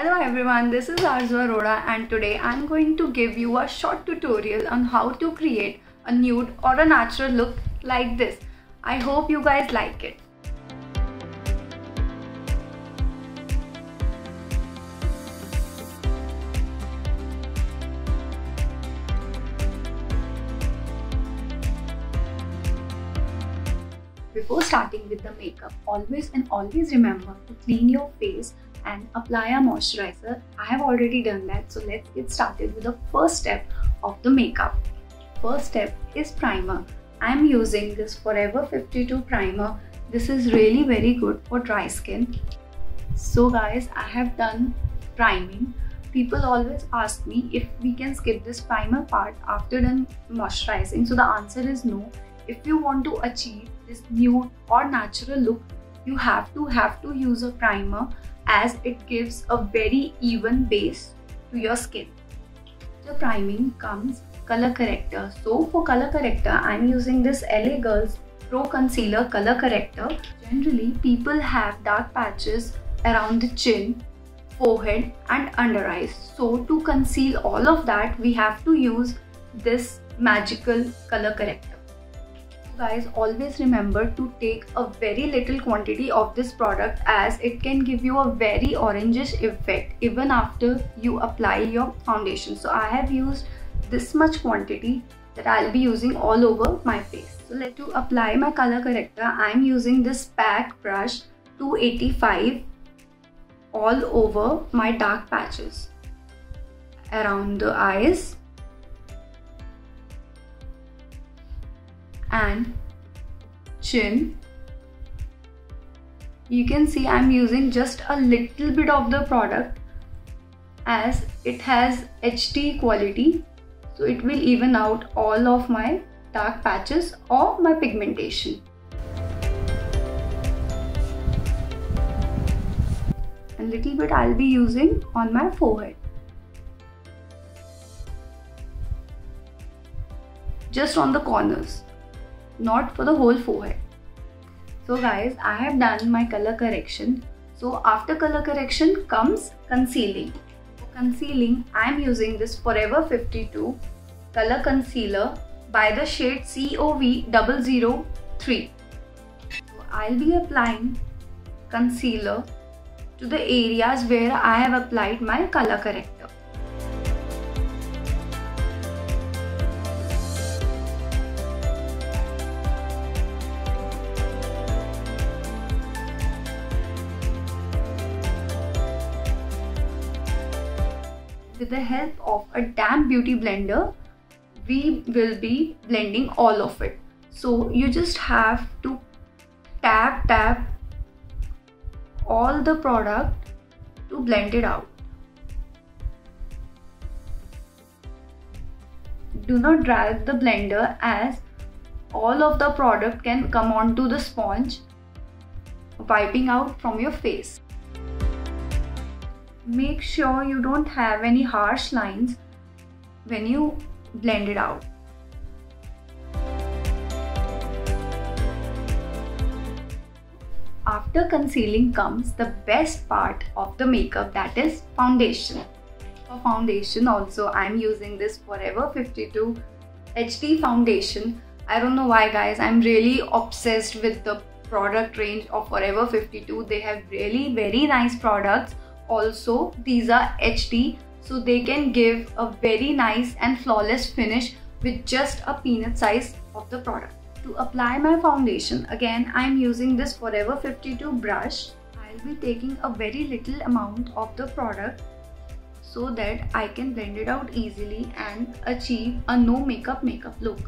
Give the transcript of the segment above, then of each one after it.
Hello everyone, this is Arzu Arora and today I'm going to give you a short tutorial on how to create a nude or a natural look like this. I hope you guys like it. Before starting with the makeup, always remember to clean your face and apply a moisturizer. I have already done that, so let's get started with the first step of the makeup. First step is primer. I am using this Forever 52 primer. This is really very good for dry skin. So guys, I have done priming. People always ask me if we can skip this primer part after done moisturizing. So the answer is no. If you want to achieve this nude or natural look, you have to use a primer, as it gives a very even base to your skin. The priming comes color corrector. So for color corrector, I am using this LA Girls Pro Concealer Color Corrector. Generally, people have dark patches around the chin, forehead and under eyes. So to conceal all of that, we have to use this magical color corrector. Guys, always remember to take a very little quantity of this product, as it can give you a very orangish effect even after you apply your foundation. So I have used this much quantity that I'll be using all over my face. So to apply my color corrector, I'm using this pack brush 285 all over my dark patches, around the eyes and chin. You can see I'm using just a little bit of the product, as it has HD quality, so it will even out all of my dark patches or my pigmentation. A little bit I'll be using on my forehead, just on the corners, not for the whole forehead. So guys, I have done my color correction. So after color correction comes concealing. For concealing, I am using this Forever 52 color concealer by the shade COV003. So I'll be applying concealer to the areas where I have applied my color corrector. With the help of a damp beauty blender, we will be blending all of it. So you just have to tap all the product to blend it out. Do not drag the blender, as all of the product can come onto the sponge, wiping out from your face. Make sure you don't have any harsh lines when you blend it out. After concealing comes the best part of the makeup, that is foundation. For foundation also, I am using this Forever 52 HD foundation. I don't know why guys, I'm really obsessed with the product range of Forever 52. They have really very nice products. Also, these are HD, so they can give a very nice and flawless finish with just a peanut size of the product. To apply my foundation, again I am using this Forever 52 brush. I'll be taking a very little amount of the product so that I can blend it out easily and achieve a no makeup look.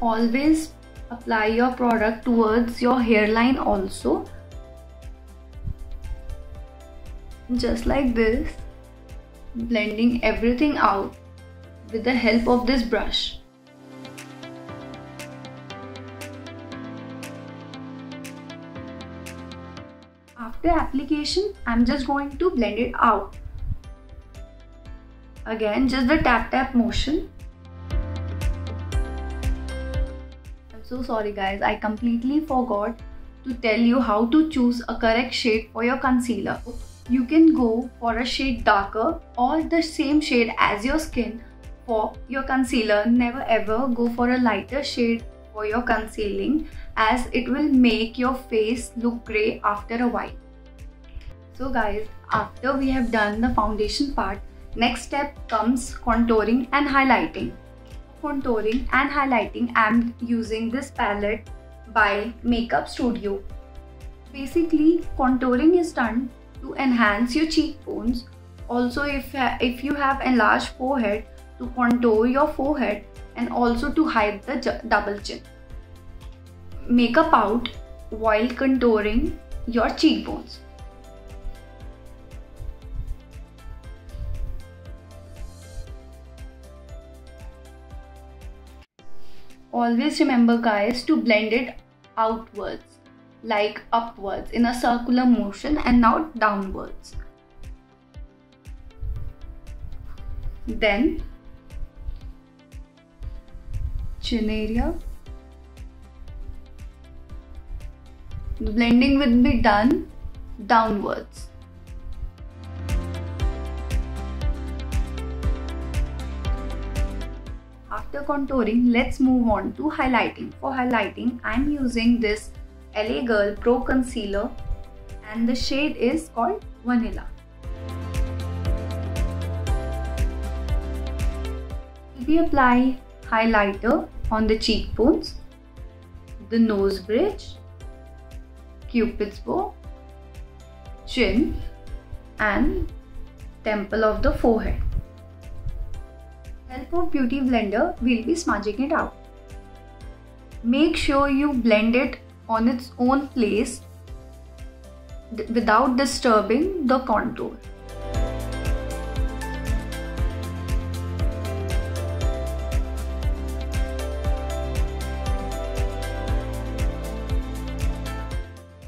Always apply your product towards your hairline also, just like this, blending everything out with the help of this brush. After application, I'm just going to blend it out. Again, just the tap motion. So sorry guys, I completely forgot to tell you how to choose a correct shade for your concealer. You can go for a shade darker or the same shade as your skin for your concealer. Never ever go for a lighter shade for your concealing, as it will make your face look grey after a while. So guys, after we have done the foundation part, next step comes contouring and highlighting. Contouring and highlighting, I am using this palette by Makeup Studio. Basically, contouring is done to enhance your cheekbones. Also, if you have enlarged forehead, to contour your forehead, and also to hide the double chin. Makeup out while contouring your cheekbones. Always remember guys to blend it outwards, like upwards in a circular motion and not downwards. Then chin area. The blending will be done downwards. After contouring, let's move on to highlighting. For highlighting, I am using this LA Girl Pro Concealer and the shade is called Vanilla. We apply highlighter on the cheekbones, the nose bridge, Cupid's bow, chin and temple of the forehead. With help of beauty blender, we'll be smudging it out. Make sure you blend it on its own place without disturbing the contour.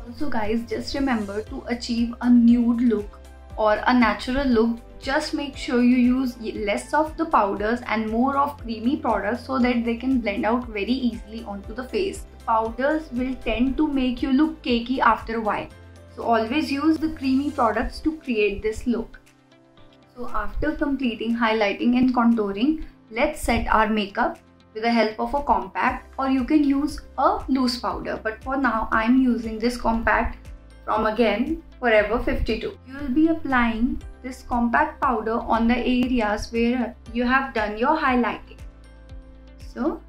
Also guys, just remember to achieve a nude look or a natural look, just make sure you use less of the powders and more of creamy products so that they can blend out very easily onto the face. The powders will tend to make you look cakey after a while. So always use the creamy products to create this look. So after completing highlighting and contouring, let's set our makeup with the help of a compact, or you can use a loose powder. But for now, I'm using this compact from again Forever 52. You will be applying this compact powder on the areas where you have done your highlighting. So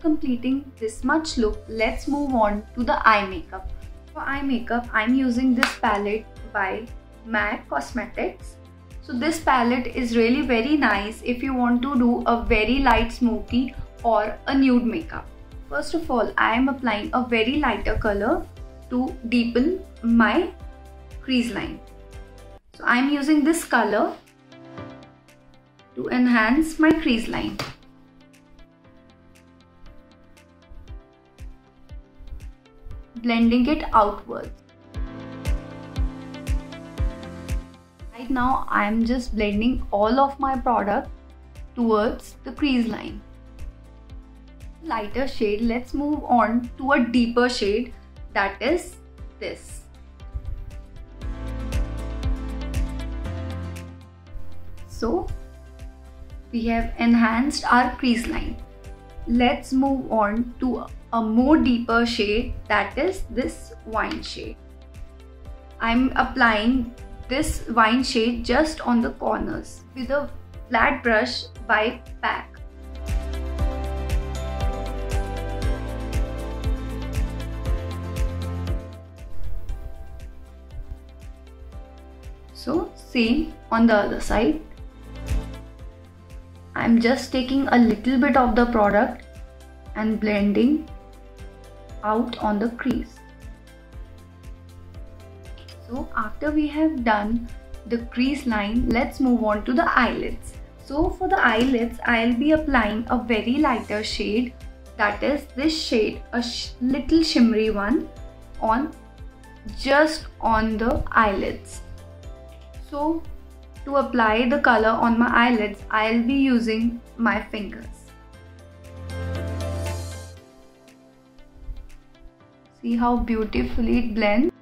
completing this much look, let's move on to the eye makeup. For eye makeup, I'm using this palette by MAC Cosmetics. So this palette is really very nice if you want to do a very light smoky or a nude makeup. First of all, I am applying a very lighter color to deepen my crease line. So I'm using this color to enhance my crease line. Blending it outwards. Right now I am just blending all of my product towards the crease line. Lighter shade, let's move on to a deeper shade, that is this. So we have enhanced our crease line. Let's move on to a more deeper shade, that is this wine shade. I'm applying this wine shade just on the corners with a flat brush by PAC. So same on the other side. I'm just taking a little bit of the product and blending out on the crease. So after we have done the crease line, let's move on to the eyelids. So for the eyelids, I'll be applying a very lighter shade, that is this shade, a little shimmery one, on just on the eyelids. So to apply the color on my eyelids, I'll be using my fingers. See how beautifully it blends.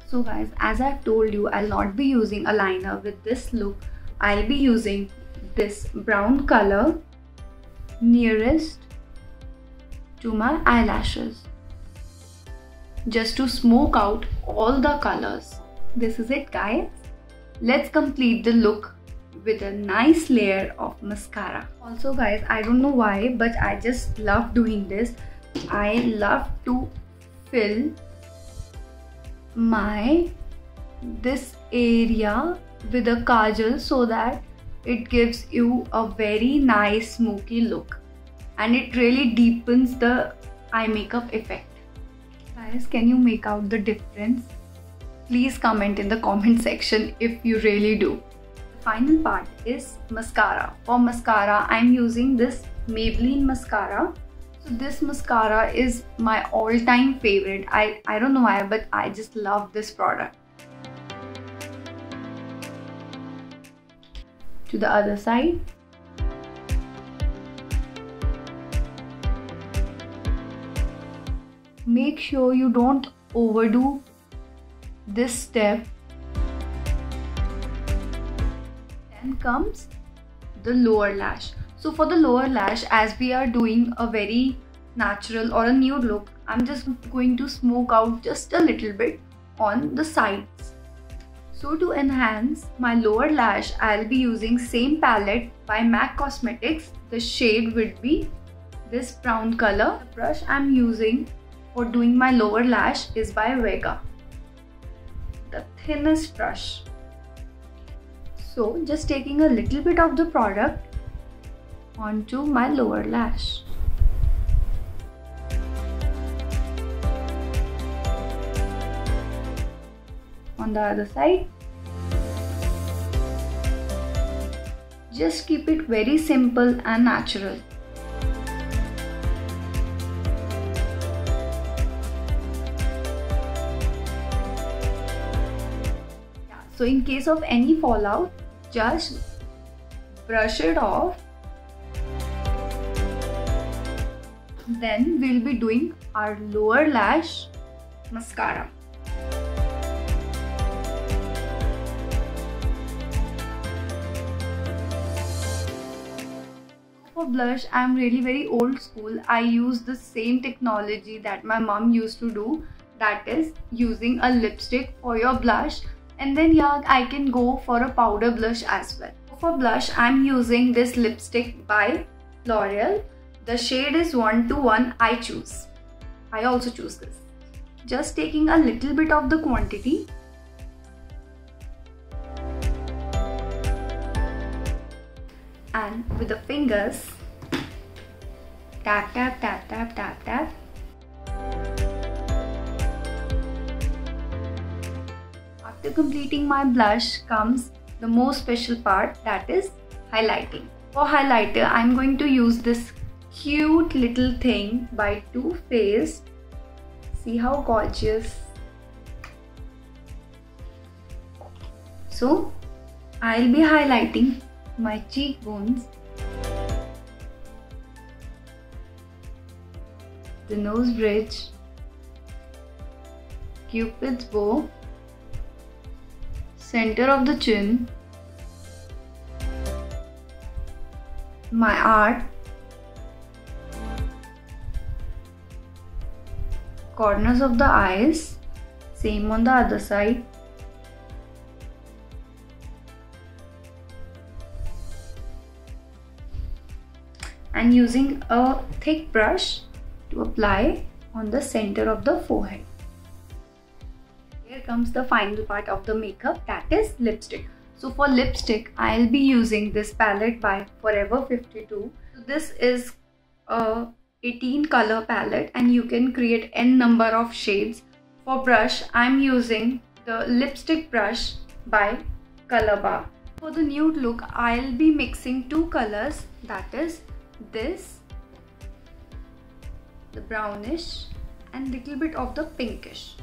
So guys, as I've told you, I'll not be using a liner with this look. I'll be using this brown color nearest to my eyelashes, just to smoke out all the colors. This is it guys. Let's complete the look with a nice layer of mascara. Also guys, I don't know why, but I just love doing this. I love to fill this area with a kajal so that it gives you a very nice smoky look and it really deepens the eye makeup effect. Guys, can you make out the difference? Please comment in the comment section if you really do. The final part is mascara. For mascara, I'm using this Maybelline mascara. So this mascara is my all-time favorite. I don't know why, but I just love this product. To the other side. Make sure you don't overdo this step. Then comes the lower lash. So for the lower lash, as we are doing a very natural or a nude look, I'm just going to smoke out just a little bit on the sides. So to enhance my lower lash, I'll be using same palette by MAC Cosmetics. The shade would be this brown color. The brush I'm using for doing my lower lash is by Vega, the thinnest brush. So just taking a little bit of the product onto my lower lash. On the other side. Just keep it very simple and natural. So in case of any fallout, just brush it off. Then we'll be doing our lower lash mascara. For blush, I'm really very old school. I use the same technology that my mom used to do, that is using a lipstick for your blush, and then yeah, I can go for a powder blush as well. For blush, I'm using this lipstick by L'Oreal. The shade is 121. I also choose this. Just taking a little bit of the quantity. And with the fingers, tap tap tap tap tap tap. After completing my blush comes the most special part, that is highlighting. For highlighter, I'm going to use this cute little thing by Too Faced. See how gorgeous. So I'll be highlighting my cheekbones, the nose bridge, Cupid's bow, center of the chin, my art, corners of the eyes, same on the other side, and using a thick brush to apply on the center of the forehead. Here comes the final part of the makeup, that is lipstick. So for lipstick, I'll be using this palette by Forever 52. So this is a 18 color palette and you can create n number of shades. For brush, I'm using the lipstick brush by Colorbar. For the nude look, I'll be mixing two colors, that is this, the brownish, and little bit of the pinkish.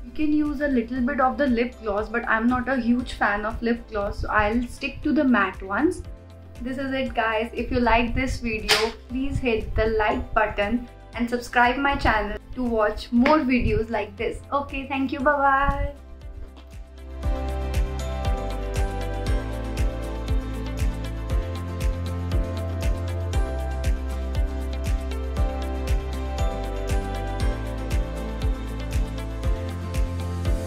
You can use a little bit of the lip gloss, but I'm not a huge fan of lip gloss, so I'll stick to the matte ones. This is it guys. If you like this video, please hit the like button and subscribe my channel to watch more videos like this. Okay, thank you, bye bye.